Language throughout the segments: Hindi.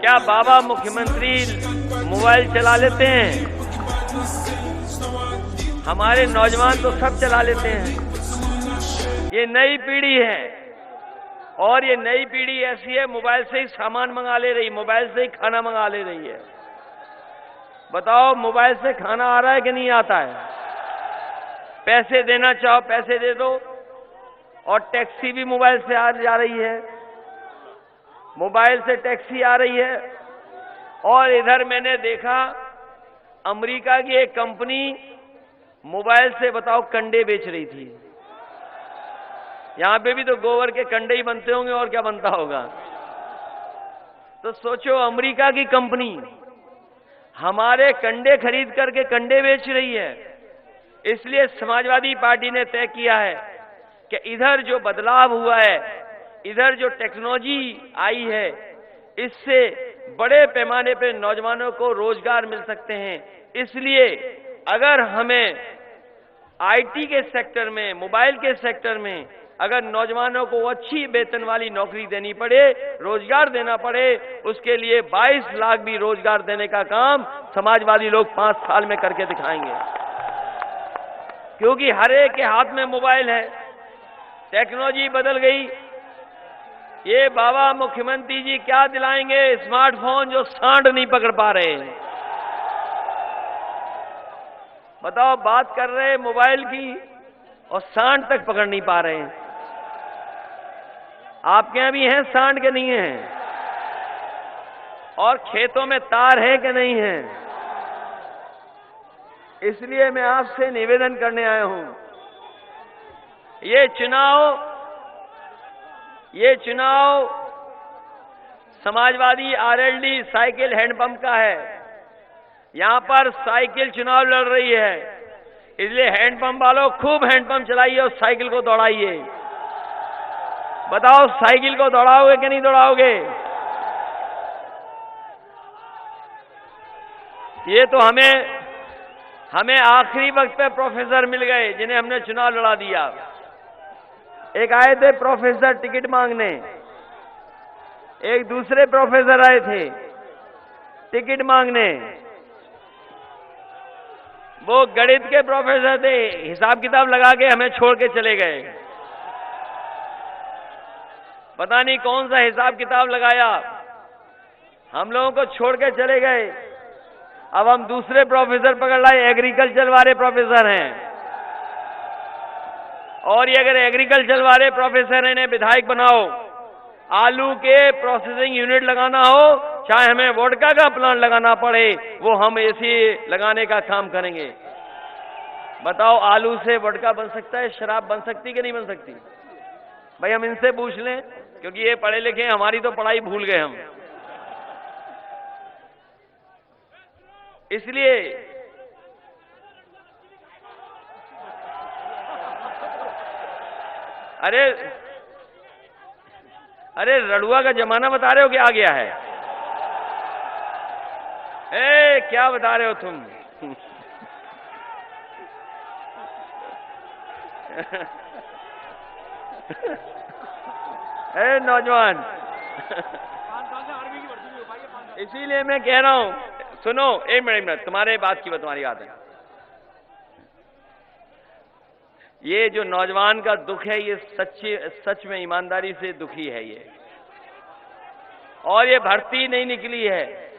क्या बाबा मुख्यमंत्री मोबाइल चला लेते हैं? हमारे नौजवान तो सब चला लेते हैं। ये नई पीढ़ी है और ये नई पीढ़ी ऐसी है, मोबाइल से ही सामान मंगा ले रही, मोबाइल से ही खाना मंगा ले रही है। बताओ, मोबाइल से खाना आ रहा है कि नहीं आता है? पैसे देना चाहो पैसे दे दो, और टैक्सी भी मोबाइल से आ जा रही है, मोबाइल से टैक्सी आ रही है। और इधर मैंने देखा अमेरिका की एक कंपनी मोबाइल से, बताओ, कंडे बेच रही थी। यहां पे भी तो गोबर के कंडे ही बनते होंगे, और क्या बनता होगा। तो सोचो, अमेरिका की कंपनी हमारे कंडे खरीद करके कंडे बेच रही है। इसलिए समाजवादी पार्टी ने तय किया है कि इधर जो बदलाव हुआ है, इधर जो टेक्नोलॉजी आई है, इससे बड़े पैमाने पर नौजवानों को रोजगार मिल सकते हैं। इसलिए अगर हमें आईटी के सेक्टर में, मोबाइल के सेक्टर में अगर नौजवानों को अच्छी वेतन वाली नौकरी देनी पड़े, रोजगार देना पड़े, उसके लिए 22 लाख भी रोजगार देने का काम समाजवादी लोग 5 साल में करके दिखाएंगे। क्योंकि हर एक के हाथ में मोबाइल है, टेक्नोलॉजी बदल गई। ये बाबा मुख्यमंत्री जी क्या दिलाएंगे? स्मार्टफोन जो सांड नहीं पकड़ पा रहे। बताओ, बात कर रहे मोबाइल की और सांड तक पकड़ नहीं पा रहे हैं। आपके यहां भी हैं सांड के नहीं हैं? और खेतों में तार है कि नहीं है? इसलिए मैं आपसे निवेदन करने आया हूं, ये चुनाव समाजवादी आरएलडी साइकिल हैंडपंप का है। यहां पर साइकिल चुनाव लड़ रही है। इसलिए हैंडपंप वालों, खूब हैंडपंप चलाइए और साइकिल को दौड़ाइए। बताओ, साइकिल को दौड़ाओगे कि नहीं दौड़ाओगे? ये तो हमें आखिरी वक्त पे प्रोफेसर मिल गए जिन्हें हमने चुनाव लड़ा दिया। एक आए थे प्रोफेसर टिकट मांगने, एक दूसरे प्रोफेसर आए थे टिकट मांगने। वो गणित के प्रोफेसर थे, हिसाब किताब लगा के हमें छोड़ के चले गए। पता नहीं कौन सा हिसाब किताब लगाया, हम लोगों को छोड़ के चले गए। अब हम दूसरे प्रोफेसर पकड़ लाए, एग्रीकल्चर वाले प्रोफेसर हैं। और ये अगर एग्रीकल्चर वाले प्रोफेसर हैं, इन्हें विधायक बनाओ, आलू के प्रोसेसिंग यूनिट लगाना हो, चाहे हमें वोडका का प्लांट लगाना पड़े, वो हम ऐसे लगाने का काम करेंगे। बताओ, आलू से वोडका बन सकता है, शराब बन सकती कि नहीं बन सकती? भाई हम इनसे पूछ लें, क्योंकि ये पढ़े लिखे हैं, हमारी तो पढ़ाई भूल गए हम। इसलिए अरे रड़ुआ का जमाना बता रहे हो कि आ गया है? क्या बता रहे हो तुम? नौजवान, इसीलिए मैं कह रहा हूं, सुनो, एक मिनट, तुम्हारी बात है। ये जो नौजवान का दुख है, ये सच में ईमानदारी से दुखी है ये, और ये भर्ती नहीं निकली है।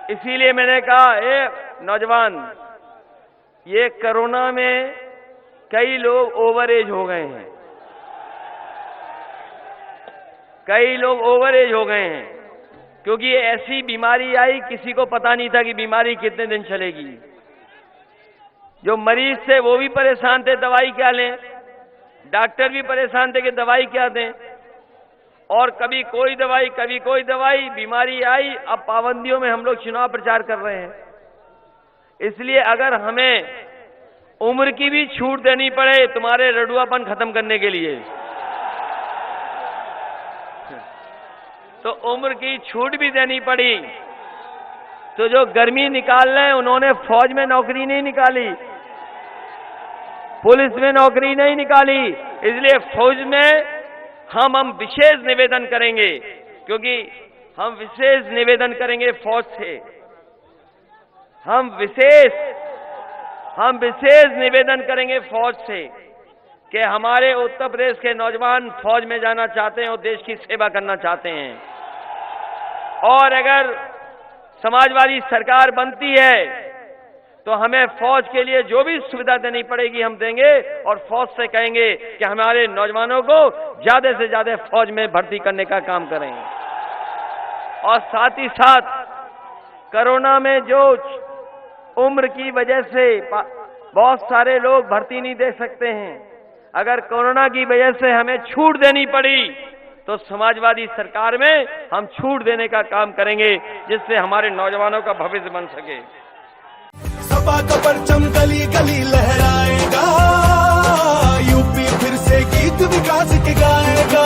इसीलिए मैंने कहा, नौजवान, ये कोरोना में कई लोग ओवर एज हो गए हैं, कई लोग ओवर एज हो गए हैं, क्योंकि ये ऐसी बीमारी आई, किसी को पता नहीं था कि बीमारी कितने दिन चलेगी। जो मरीज थे वो भी परेशान थे, दवाई क्या लें, डॉक्टर भी परेशान थे कि दवाई क्या दें, और कभी कोई दवाई कभी कोई दवाई, बीमारी आई। अब पाबंदियों में हम लोग चुनाव प्रचार कर रहे हैं। इसलिए अगर हमें उम्र की भी छूट देनी पड़े तुम्हारे रडुआपन खत्म करने के लिए, तो उम्र की छूट भी देनी पड़ी। तो जो गर्मी निकाल रहे हैं, उन्होंने फौज में नौकरी नहीं निकाली, पुलिस में नौकरी नहीं निकाली। इसलिए फौज में हम विशेष निवेदन करेंगे, क्योंकि हम विशेष निवेदन करेंगे फौज से, हम विशेष निवेदन करेंगे फौज से कि हमारे उत्तर प्रदेश के नौजवान फौज में जाना चाहते हैं और देश की सेवा करना चाहते हैं। और अगर समाजवादी सरकार बनती है तो हमें फौज के लिए जो भी सुविधा देनी पड़ेगी हम देंगे और फौज से कहेंगे कि हमारे नौजवानों को ज्यादा से ज्यादा फौज में भर्ती करने का काम करेंगे। और साथ ही साथ कोरोना में जो उम्र की वजह से बहुत सारे लोग भर्ती नहीं दे सकते हैं, अगर कोरोना की वजह से हमें छूट देनी पड़ी तो समाजवादी सरकार में हम छूट देने का काम करेंगे, जिससे हमारे नौजवानों का भविष्य बन सके। सपा का परचम गली गली लहराएगा, यूपी फिर से गीत विकास के गाएगा।